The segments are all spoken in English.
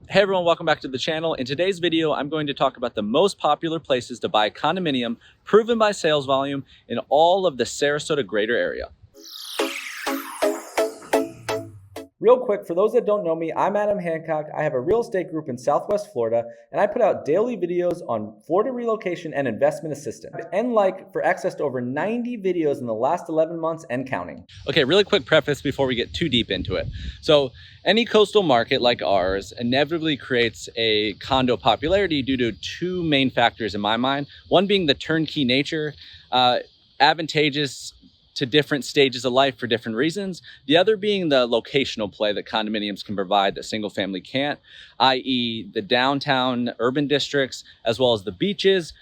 Hey everyone, welcome back to the channel. In today's video, I'm going to talk about the most popular places to buy a condominium proven by sales volume in all of the Sarasota greater area. Real quick, for those that don't know me, I'm Adam Hancock. I have a real estate group in Southwest Florida, and I put out daily videos on Florida relocation and investment assistance. And for access to over 90 videos in the last 11 months and counting. Okay, really quick preface before we get too deep into it. So any coastal market like ours inevitably creates a condo popularity due to two main factors in my mind. One being the turnkey nature, advantageous to different stages of life for different reasons. The other being the locational play that condominiums can provide that single family can't, i.e. the downtown urban districts, as well as the beaches.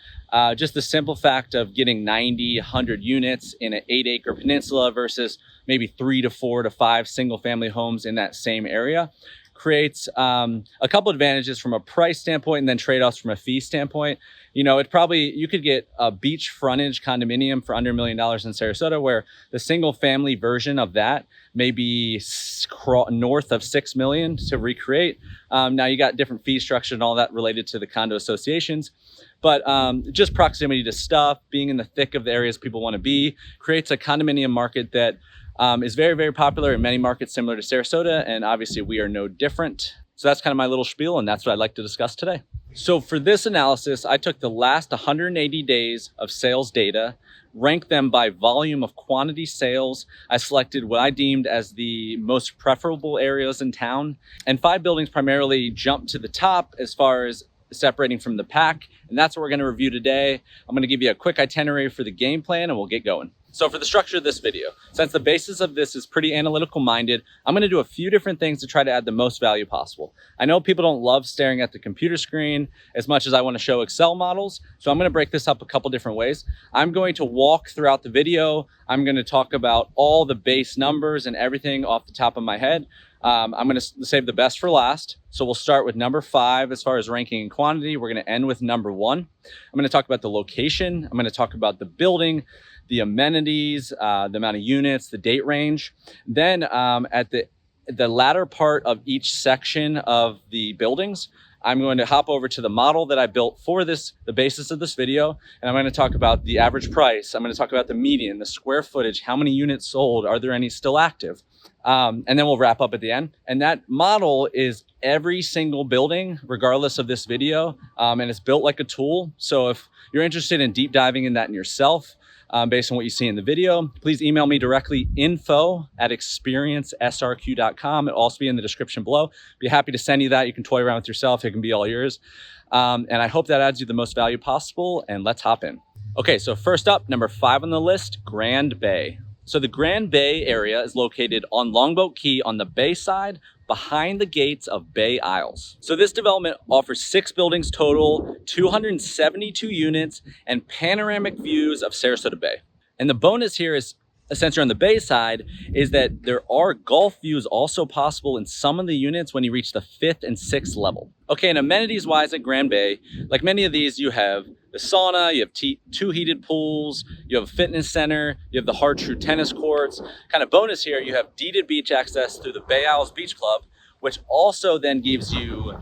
Just the simple fact of getting 90, 100 units in an 8-acre peninsula versus maybe 3 to 4 to 5 single family homes in that same area creates a couple advantages from a price standpoint and then trade-offs from a fee standpoint. You know, you could get a beach frontage condominium for under $1 million in Sarasota, where the single family version of that may be north of 6 million to recreate. Now you got different fee structure and all that related to the condo associations, but just proximity to stuff, being in the thick of the areas people want to be, creates a condominium market that is very, very popular in many markets similar to Sarasota, and obviously we are no different. So that's kind of my little spiel, and that's what I'd like to discuss today. So for this analysis, I took the last 180 days of sales data, ranked them by volume of quantity sales. I selected what I deemed as the most preferable areas in town, and 5 buildings primarily jumped to the top as far as separating from the pack, and that's what we're going to review today. I'm going to give you a quick itinerary for the game plan, and we'll get going. So for the structure of this video, since the basis of this is pretty analytical minded, I'm going to do a few different things to try to add the most value possible. I know people don't love staring at the computer screen as much as I want to show Excel models, so I'm going to break this up a couple different ways. I'm going to walk throughout the video. I'm going to talk about all the base numbers and everything off the top of my head. I'm going to save the best for last. So we'll start with number 5 as far as ranking and quantity. We're going to end with number 1. I'm going to talk about the location. I'm going to talk about the building, the amenities, the amount of units, the date range. Then at the latter part of each section of the buildings, I'm going to hop over to the model that I built for the basis of this video, and I'm going to talk about the average price. I'm going to talk about the median, the square footage, how many units sold, are there any still active? And then we'll wrap up at the end. And that model is every single building, regardless of this video, and it's built like a tool. So if you're interested in deep diving in that in yourself, based on what you see in the video, please email me directly, info@experiencesrq.com. It'll also be in the description below. Be happy to send you that. You can toy around with yourself. It can be all yours. And I hope that adds you the most value possible. And let's hop in. Okay, so first up, number 5 on the list, Grand Bay. So the Grand Bay area is located on Longboat Key on the bay side, behind the gates of Bay Isles. So this development offers 6 buildings total, 272 units, and panoramic views of Sarasota Bay. And the bonus here is, since you're on the bay side, is that there are golf views also possible in some of the units when you reach the 5th and 6th level. Okay, and amenities wise at Grand Bay, like many of these, you have the sauna, you have 2 heated pools, you have a fitness center, you have the Hard True tennis courts. Kind of bonus here, you have deeded beach access through the Bay Isles Beach Club, which also then gives you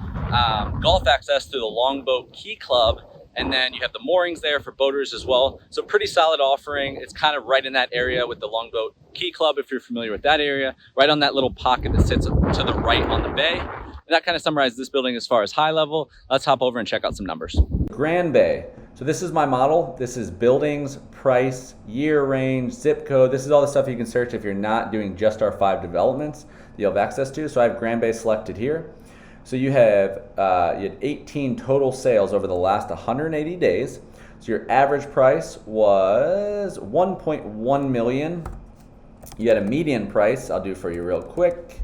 golf access through the Longboat Key Club. And then you have the moorings there for boaters as well. So pretty solid offering. It's kind of right in that area with the Longboat Key Club, if you're familiar with that area, right on that little pocket that sits to the right on the bay. And that kind of summarizes this building as far as high level. Let's hop over and check out some numbers. Grand Bay. So this is my model. This is buildings, price, year range, zip code. This is all the stuff you can search if you're not doing just our 5 developments that you have access to. So I have Grand Bay selected here. So you had 18 total sales over the last 180 days. So your average price was 1.1 million. You had a median price. I'll do for you real quick.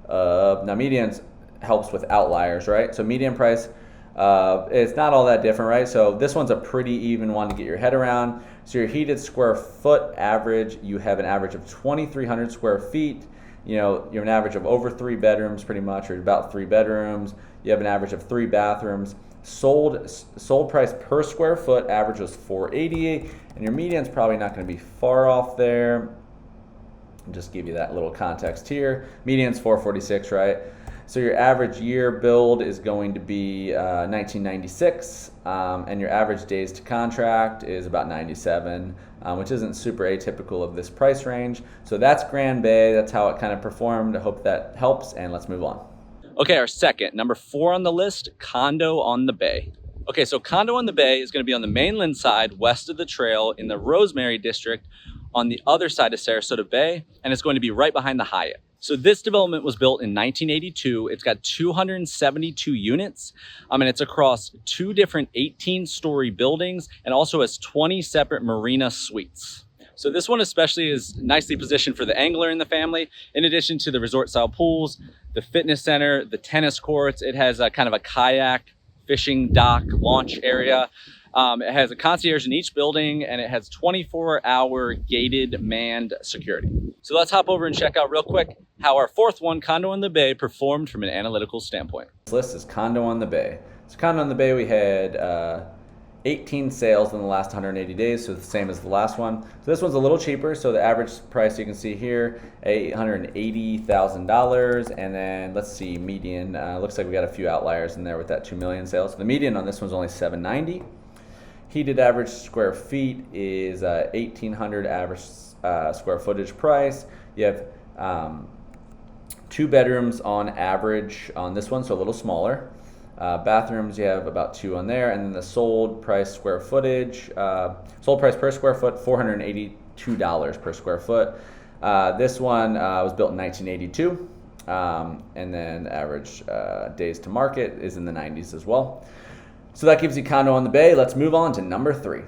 Now median helps with outliers, right? So median price, it's not all that different, right? So this one's a pretty even one to get your head around. So your heated square foot average, you have an average of 2,300 square feet. You know, you're an average of over 3 bedrooms pretty much, or about 3 bedrooms. You have an average of 3 bathrooms. Sold price per square foot average was $488, and your median's probably not going to be far off there. I'll just give you that little context here. Median's $446, right? So your average year build is going to be 1996, and your average days to contract is about 97, which isn't super atypical of this price range. So that's Grand Bay. That's how it kind of performed. I hope that helps, and let's move on. Okay, our second, number 4 on the list, Condo on the Bay. Okay, so Condo on the Bay is going to be on the mainland side, west of the trail in the Rosemary district on the other side of Sarasota Bay, and it's going to be right behind the Hyatt. So this development was built in 1982. It's got 272 units, and it's across 2 different 18-story buildings and also has 20 separate marina suites. So this one especially is nicely positioned for the angler in the family. In addition to the resort-style pools, the fitness center, the tennis courts, it has a kind of a kayak, fishing dock, launch area. It has a concierge in each building, and it has 24-hour gated manned security. So let's hop over and check out real quick how our 4th one, Condo on the Bay, performed from an analytical standpoint. This list is Condo on the Bay. So Condo on the Bay, we had 18 sales in the last 180 days, so the same as the last one. So this one's a little cheaper, so the average price you can see here, $880,000, and then let's see, median, looks like we got a few outliers in there with that 2 million sales. So the median on this one's only 790. Heated average square feet is 1,800 average square footage price. You have 2 bedrooms on average on this one, so a little smaller. Bathrooms, you have about 2 on there, and then the sold price square footage, sold price per square foot, $482 per square foot. This one was built in 1982, and then average days to market is in the 90s as well. So that gives you Condo on the Bay. Let's move on to number 3.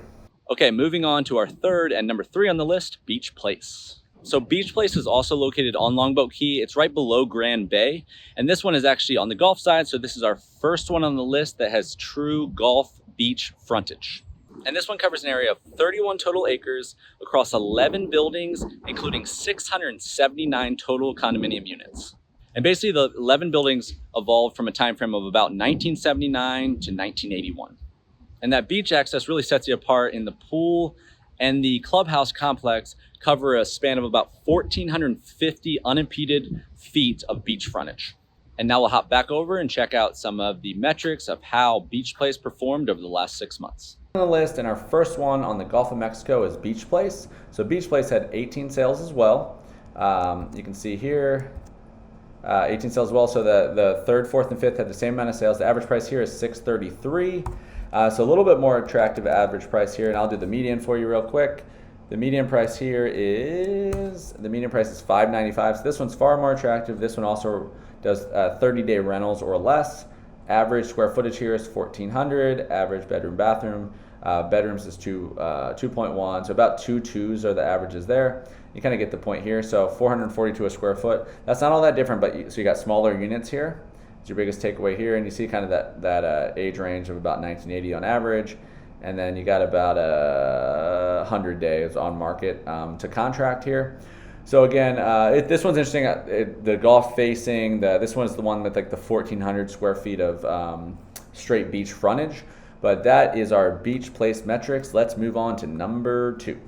Okay, moving on to our 3rd and number 3 on the list, Beach Place. So Beach Place is also located on Longboat Key. It's right below Grand Bay. And this one is actually on the golf side. So this is our first one on the list that has true golf beach frontage. And this one covers an area of 31 total acres across 11 buildings, including 679 total condominium units. And basically the 11 buildings evolved from a time frame of about 1979 to 1981. And that beach access really sets you apart in the pool and the clubhouse complex cover a span of about 1,450 unimpeded feet of beach frontage. And now we'll hop back over and check out some of the metrics of how Beach Place performed over the last 6 months. On the list, and our first one on the Gulf of Mexico is Beach Place. So Beach Place had 18 sales as well. You can see here, 18 sales as well. So the 3rd, 4th, and 5th had the same amount of sales. The average price here is $633. So a little bit more attractive average price here, and I'll do the median for you real quick. The median price here is $595. So this one's far more attractive. This one also does 30-day rentals or less. Average square footage here is 1,400. Average bedroom, bathroom. Bedrooms is 2.1. So about 2 2s are the averages there. You kind of get the point here. So 442 a square foot. That's not all that different, but so you got smaller units here. It's your biggest takeaway here, and you see kind of that age range of about 1980 on average. And then you got about 100 days on market to contract here. So again, this one's interesting. The golf facing, this one is the one with like the 1,400 square feet of straight beach frontage. But that is our Beach Place metrics. Let's move on to number 2.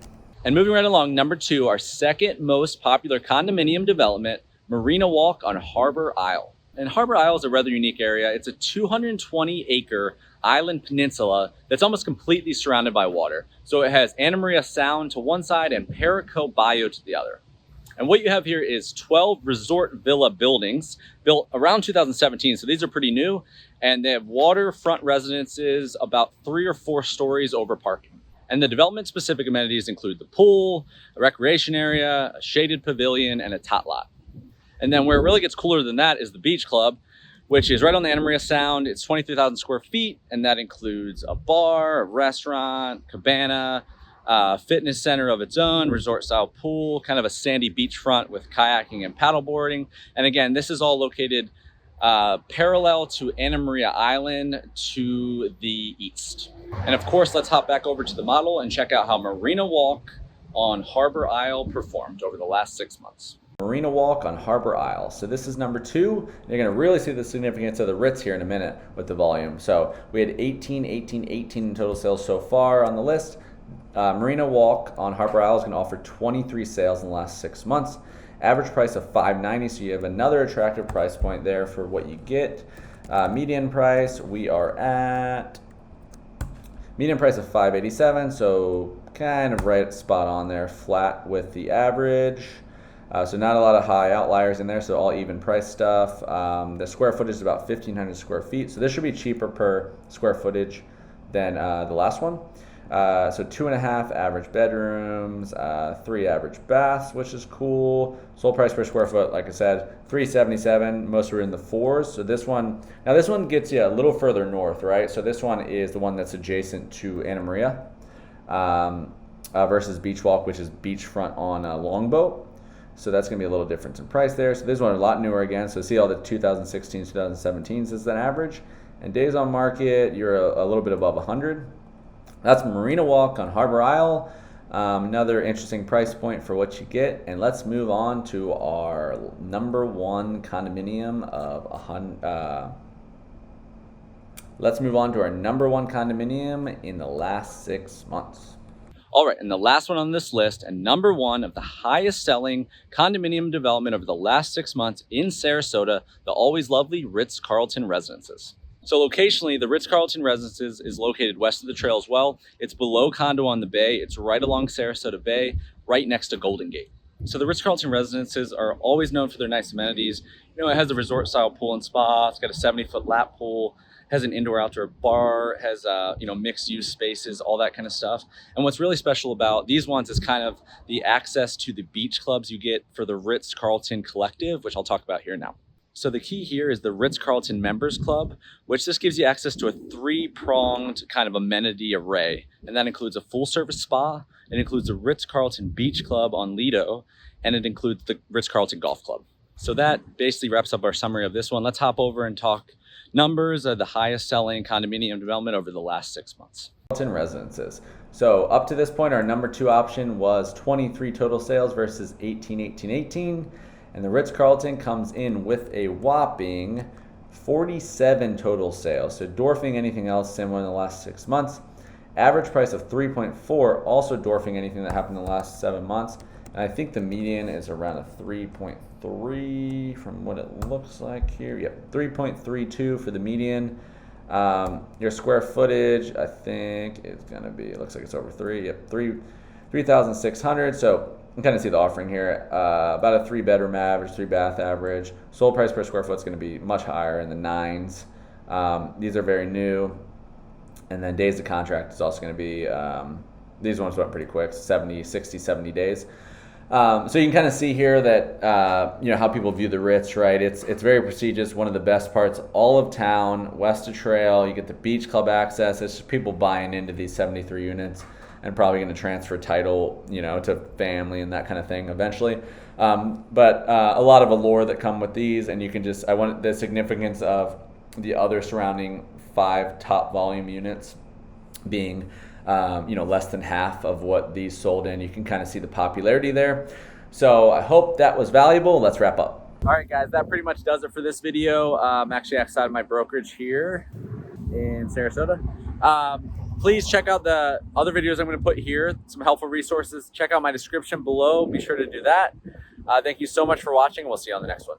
And moving right along, number 2, our second most popular condominium development, Marina Walk on Harbor Isle. And Harbor Isle is a rather unique area. It's a 220-acre island peninsula that's almost completely surrounded by water. So it has Anna Maria Sound to one side and Perico Bayou to the other. And what you have here is 12 resort villa buildings built around 2017. So these are pretty new, and they have waterfront residences about 3 or 4 stories over parking. And the development specific amenities include the pool, a recreation area, a shaded pavilion, and a tot lot. And then where it really gets cooler than that is the Beach Club, which is right on the Anna Maria Sound. It's 23,000 square feet, and that includes a bar, a restaurant, cabana, fitness center of its own, resort-style pool, kind of a sandy beachfront with kayaking and paddleboarding. And again, this is all located parallel to Anna Maria Island to the east. And of course, let's hop back over to the model and check out how Marina Walk on Harbor Isle performed over the last 6 months. Marina Walk on Harbor Isle. So this is number 2. You're going to really see the significance of the Ritz here in a minute with the volume. So we had 18 in total sales so far on the list. Marina Walk on Harbor Isle is going to offer 23 sales in the last 6 months. Average price of $590, so you have another attractive price point there for what you get. Median price, we are at median price of $587, so kind of right spot on there, flat with the average. So not a lot of high outliers in there, so all even price stuff. The square footage is about 1,500 square feet, so this should be cheaper per square footage than the last one. So 2.5 average bedrooms, 3 average baths, which is cool. Sold price per square foot, like I said, $377. Most are in the 4s. So this one gets you a little further north, right? So this one is the one that's adjacent to Anna Maria versus Beach Walk, which is beachfront on Longboat. So that's going to be a little difference in price there. So this one a lot newer again. So see all the 2016s, 2017s as an average. And days on market, you're a little bit above 100. That's Marina Walk on Harbor Isle. Another interesting price point for what you get. And let's move on to our number one condominium in the last 6 months. All right, and the last one on this list, and number one of the highest selling condominium development over the last 6 months in Sarasota, the always lovely Ritz-Carlton Residences. So locationally, the Ritz-Carlton Residences is located west of the trail as well. It's below Condo on the Bay. It's right along Sarasota Bay, right next to Golden Gate. So the Ritz-Carlton Residences are always known for their nice amenities. You know, it has a resort-style pool and spa. It's got a 70-foot lap pool. Has an indoor-outdoor bar. Has mixed-use spaces, all that kind of stuff. And what's really special about these ones is kind of the access to the beach clubs you get for the Ritz-Carlton Collective, which I'll talk about here now. So the key here is the Ritz-Carlton Members Club, which just gives you access to a 3-pronged kind of amenity array. And that includes a full-service spa, it includes the Ritz-Carlton Beach Club on Lido, and it includes the Ritz-Carlton Golf Club. So that basically wraps up our summary of this one. Let's hop over and talk numbers of the highest selling condominium development over the last 6 months. Residences. So up to this point, our number 2 option was 23 total sales versus 18. And the Ritz-Carlton comes in with a whopping 47 total sales. So dwarfing anything else similar in the last 6 months. Average price of 3.4, also dwarfing anything that happened in the last 7 months. And I think the median is around a 3.3 from what it looks like here. Yep, 3.32 for the median. Your square footage, I think it's gonna be, it looks like it's over 3. Yep, 3,600. So you can kind of see the offering here. About a 3-bedroom average, 3-bath average. Sold price per square foot is going to be much higher in the 9s. These are very new. And then days to contract is also going to be, these ones went pretty quick, 60, 70 days. So you can kind of see here that, how people view the Ritz, right? It's very prestigious, one of the best parts, all of town, west of trail. You get the beach club access. It's just people buying into these 73 units. And probably going to transfer title, to family and that kind of thing eventually. But a lot of allure that come with these, and you can I want the significance of the other surrounding 5 top volume units being, less than half of what these sold in. You can kind of see the popularity there. So I hope that was valuable. Let's wrap up. All right, guys, that pretty much does it for this video. I'm actually outside of my brokerage here in Sarasota. Please check out the other videos I'm going to put here, some helpful resources. Check out my description below. Be sure to do that. Thank you so much for watching. We'll see you on the next one.